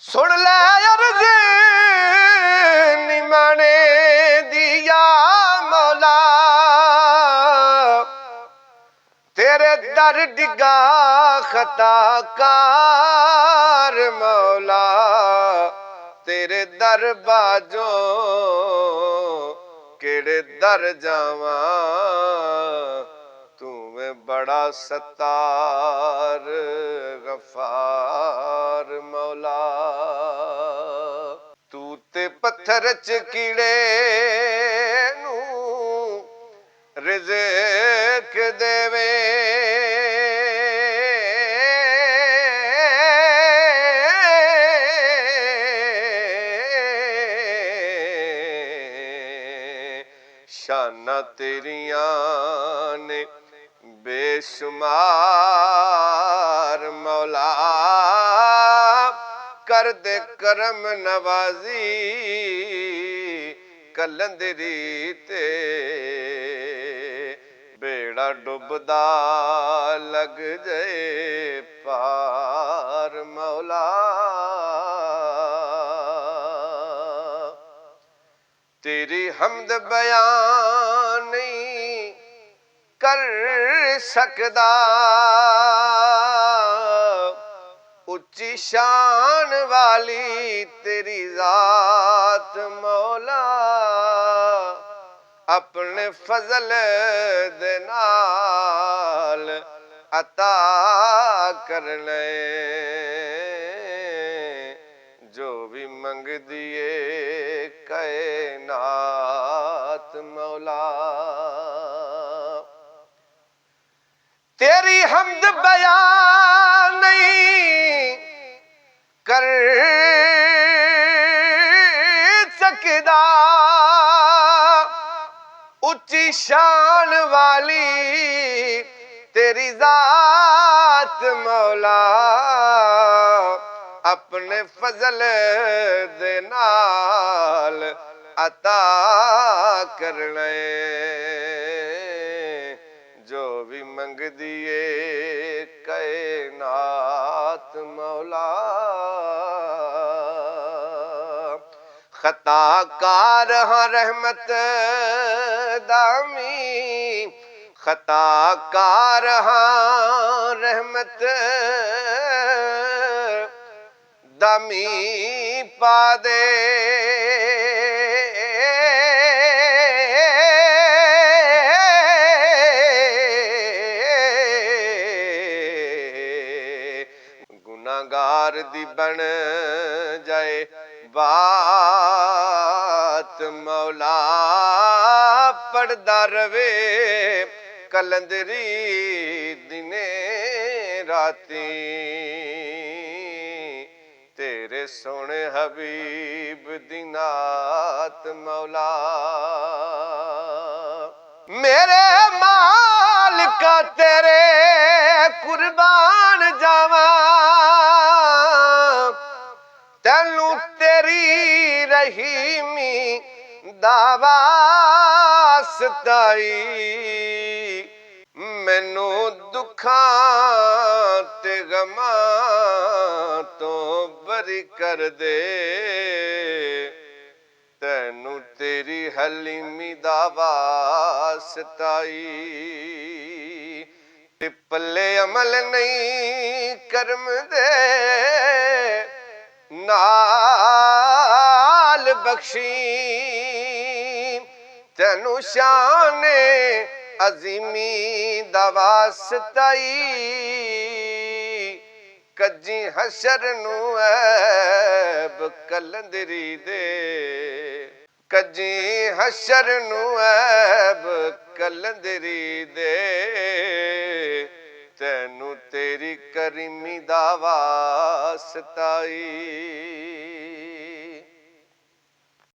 सुन ले अर्ज निमाने दिया मौला, तेरे दर डिगा खताकार मौला, तेरे दर बाजो केड़े दर जावा, तू में बड़ा सत्तार गफार मौला। तू ते पत्थर च कीड़े नू रिज़्क़ देवे, शाना तेरियां ने बेशुमार मौला, कर दे करम नवाजी कलंदरी ते बेड़ा डुबदा लग जाए पार मौला। तेरी हमद बयान नहीं कर सकदा, उच्ची शान वाली तेरी जात मौला, अपने फजल दे नाल अता कर ले जो भी मंग दिए कायनात मौला। तेरी हमद बयान नहीं कर सकदा, उच्ची शान वाली तेरी जात मौला, अपने फजल दे नाल अता कर ले जो भी मंग दिए कायनात मौला। खताकार हाँ रहमत दामी, खताकार हाँ रहमत दामी पा दे, गुनाहगार दी बन जाए बात मौला, पढ़दा रवे कलंदरी दिने राती, तेरे सोने हबीब दी नात मौला। मेरे मालिका तेरे कुर्बान जावा, तैनू तेरी रहीमी दावा सताई, मैनू दुखां ते गमां तो बरी कर दे, तैनू तेरी हलीमी दावा सताई। पल्ले अमल नहीं कर्म दे नाल बख्शी, तैनू शाने अजीमी दावा सताई, कजी हशर नू ऐब कलंदरी दे, कजी हशर नू ऐब कलंदरी दे, तैनू तेरी करीमी दावा सताई।